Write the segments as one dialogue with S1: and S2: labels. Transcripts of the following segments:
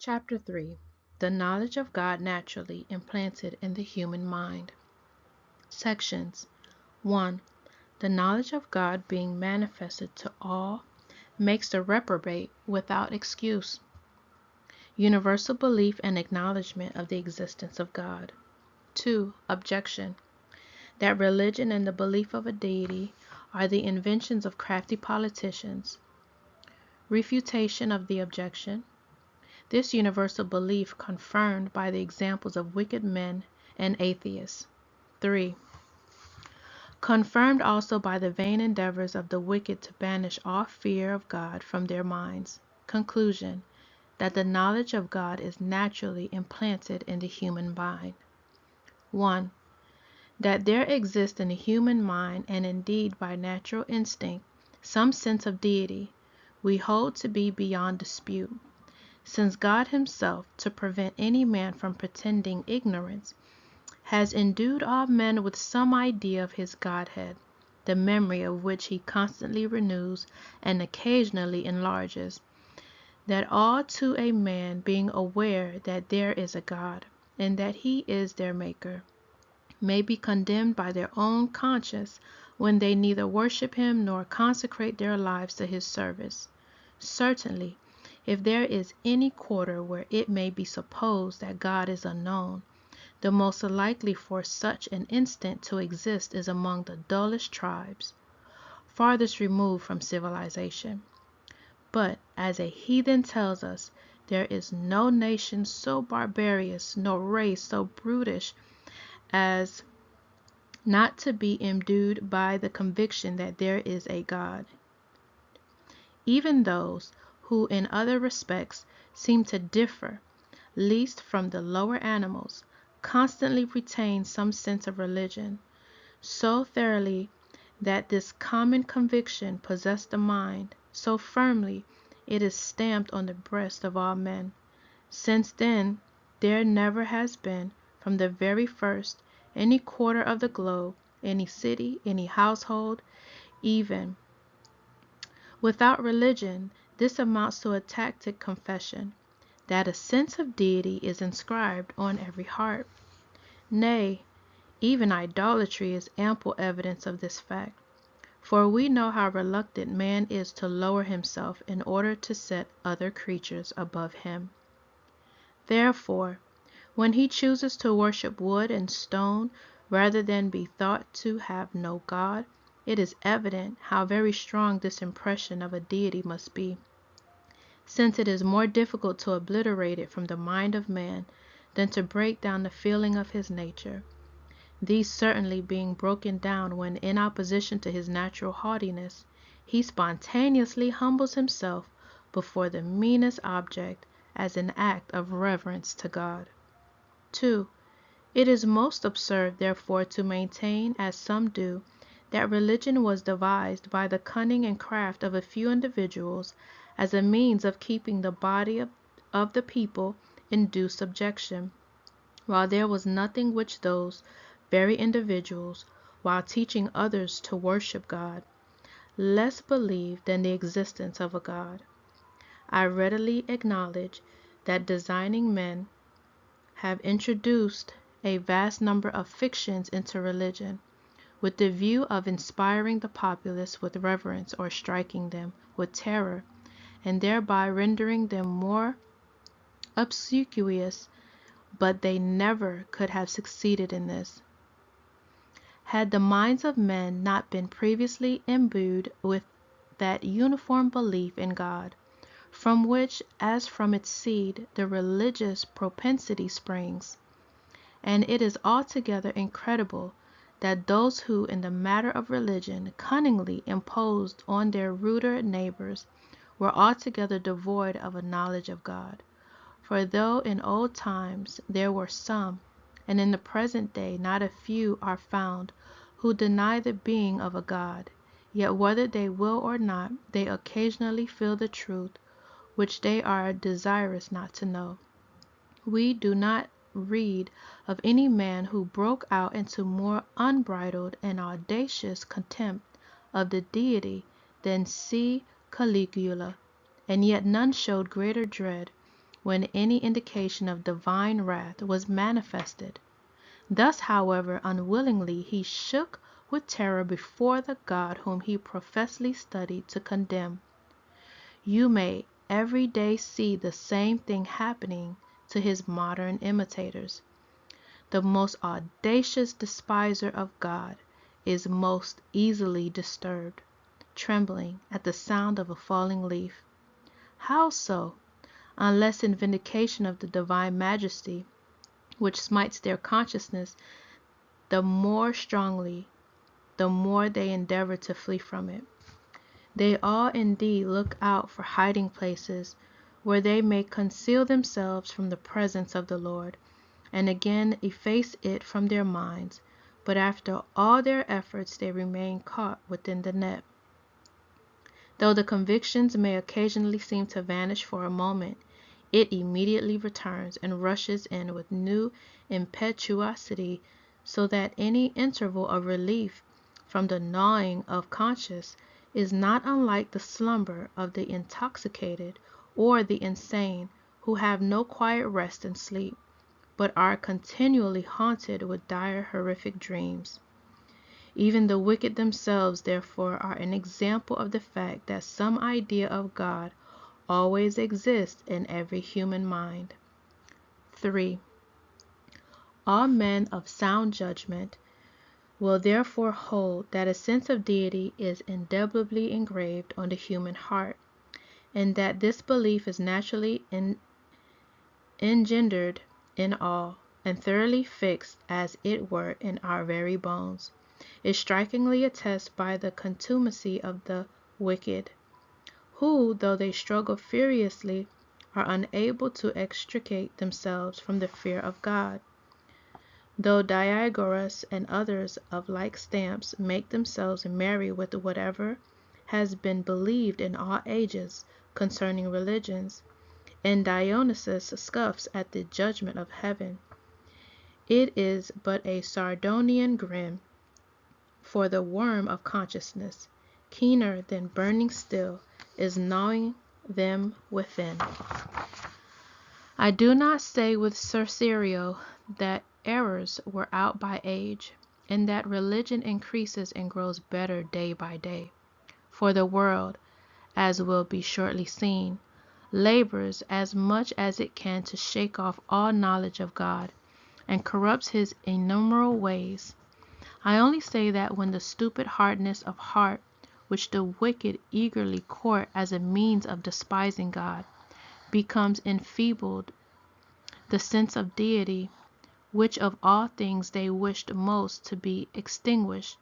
S1: Chapter 3. The Knowledge of God Naturally Implanted in the Human Mind. Sections 1. The knowledge of God being manifested to all makes the reprobate without excuse. Universal belief and acknowledgement of the existence of God. 2. Objection. That religion and the belief of a deity are the inventions of crafty politicians. Refutation of the objection. This universal belief confirmed by the examples of wicked men and atheists. 3. Confirmed also by the vain endeavors of the wicked to banish all fear of God from their minds. Conclusion. That the knowledge of God is naturally implanted in the human mind. 1. That there exists in the human mind, and indeed by natural instinct, some sense of deity, we hold to be beyond dispute. Since God himself, to prevent any man from pretending ignorance, has endued all men with some idea of his Godhead, the memory of which he constantly renews and occasionally enlarges, that all to a man being aware that there is a God, and that he is their Maker, may be condemned by their own conscience when they neither worship him nor consecrate their lives to his service. Certainly, if there is any quarter where it may be supposed that God is unknown, the most likely for such an instant to exist is among the dullest tribes, farthest removed from civilization. But, as a heathen tells us, there is no nation so barbarous, no race so brutish as not to be imbued by the conviction that there is a God. Even those who in other respects seem to differ least from the lower animals, constantly retain some sense of religion, so thoroughly that this common conviction possesses the mind, so firmly it is stamped on the breast of all men. Since then, there never has been, from the very first, any quarter of the globe, any city, any household, even without religion. This amounts to a tacit confession that a sense of deity is inscribed on every heart. Nay, even idolatry is ample evidence of this fact, for we know how reluctant man is to lower himself in order to set other creatures above him. Therefore, when he chooses to worship wood and stone rather than be thought to have no God, it is evident how very strong this impression of a deity must be, since it is more difficult to obliterate it from the mind of man than to break down the feeling of his nature, these certainly being broken down when, in opposition to his natural haughtiness, he spontaneously humbles himself before the meanest object as an act of reverence to God. 2. It is most absurd, therefore, to maintain, as some do, that religion was devised by the cunning and craft of a few individuals as a means of keeping the body of the people in due subjection, while there was nothing which those very individuals, while teaching others to worship God, less believed than the existence of a God. I readily acknowledge that designing men have introduced a vast number of fictions into religion, with the view of inspiring the populace with reverence or striking them with terror, and thereby rendering them more obsequious, but they never could have succeeded in this, had the minds of men not been previously imbued with that uniform belief in God, from which, as from its seed, the religious propensity springs. And it is altogether incredible that those who, in the matter of religion, cunningly imposed on their ruder neighbors, were altogether devoid of a knowledge of God. For though in old times there were some, and in the present day not a few are found, who deny the being of a God, yet whether they will or not, they occasionally feel the truth, which they are desirous not to know. We do not read of any man who broke out into more unbridled and audacious contempt of the deity than C. Caligula, and yet none showed greater dread, when any indication of divine wrath was manifested. Thus, however, unwillingly he shook with terror before the God whom he professedly studied to condemn. You may every day see the same thing happening to his modern imitators. The most audacious despiser of God is most easily disturbed, trembling at the sound of a falling leaf. How so? Unless in vindication of the divine majesty, which smites their consciousness the more strongly, the more they endeavor to flee from it. They all indeed look out for hiding places where they may conceal themselves from the presence of the Lord, and again efface it from their minds, but after all their efforts they remain caught within the net. Though the convictions may occasionally seem to vanish for a moment, it immediately returns and rushes in with new impetuosity, so that any interval of relief from the gnawing of conscience is not unlike the slumber of the intoxicated or the insane, who have no quiet rest and sleep, but are continually haunted with dire horrific dreams. Even the wicked themselves, therefore, are an example of the fact that some idea of God always exists in every human mind. 3. All men of sound judgment will therefore hold that a sense of deity is indelibly engraved on the human heart, and that this belief is naturally engendered in all, and thoroughly fixed as it were in our very bones, is strikingly attested by the contumacy of the wicked, who, though they struggle furiously, are unable to extricate themselves from the fear of God. Though Diagoras and others of like stamps make themselves merry with whatever has been believed in all ages concerning religions, and Dionysius scoffs at the judgment of heaven, it is but a Sardonian grin, for the worm of consciousness, keener than burning steel, is gnawing them within. I do not say with Cicero that errors wear out by age, and that religion increases and grows better day by day. For the world, as will be shortly seen, labors as much as it can to shake off all knowledge of God, and corrupts his innumerable ways. I only say that when the stupid hardness of heart, which the wicked eagerly court as a means of despising God, becomes enfeebled, the sense of deity, which of all things they wished most to be extinguished,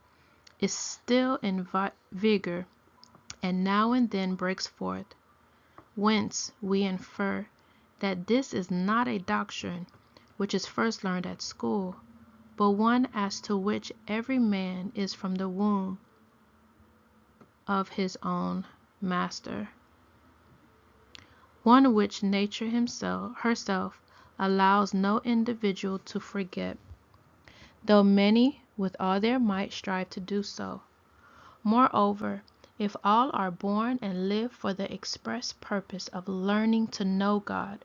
S1: is still in vigor, and now and then breaks forth, whence we infer that this is not a doctrine which is first learned at school, but one as to which every man is from the womb of his own master, one which nature herself allows no individual to forget, though many with all their might strive to do so. Moreover, if all are born and live for the express purpose of learning to know God,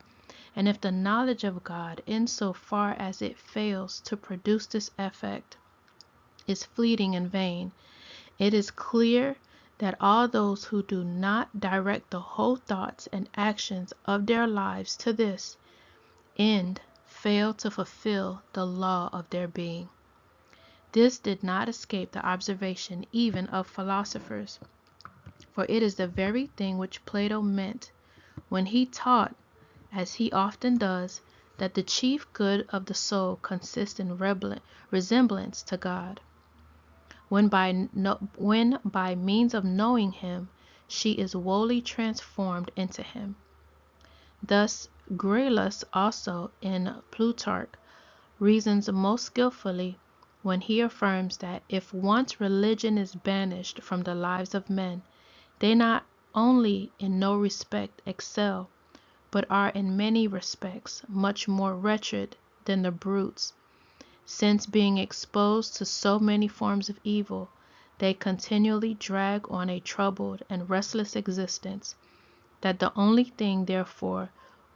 S1: and if the knowledge of God, in so far as it fails to produce this effect, is fleeting and vain, it is clear that all those who do not direct the whole thoughts and actions of their lives to this end fail to fulfill the law of their being. This did not escape the observation even of philosophers, for it is the very thing which Plato meant when he taught, as he often does, that the chief good of the soul consists in resemblance to God, when by means of knowing him she is wholly transformed into him. Thus Grallus also in Plutarch reasons most skillfully when he affirms that if once religion is banished from the lives of men, they not only in no respect excel, but are in many respects much more wretched than the brutes, since being exposed to so many forms of evil, they continually drag on a troubled and restless existence, that the only thing, therefore,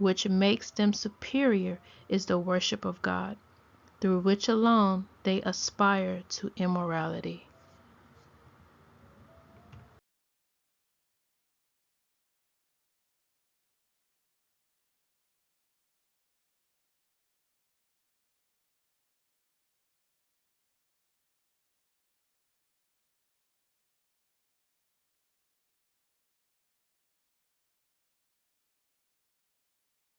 S1: which makes them superior is the worship of God, through which alone they aspire to immortality.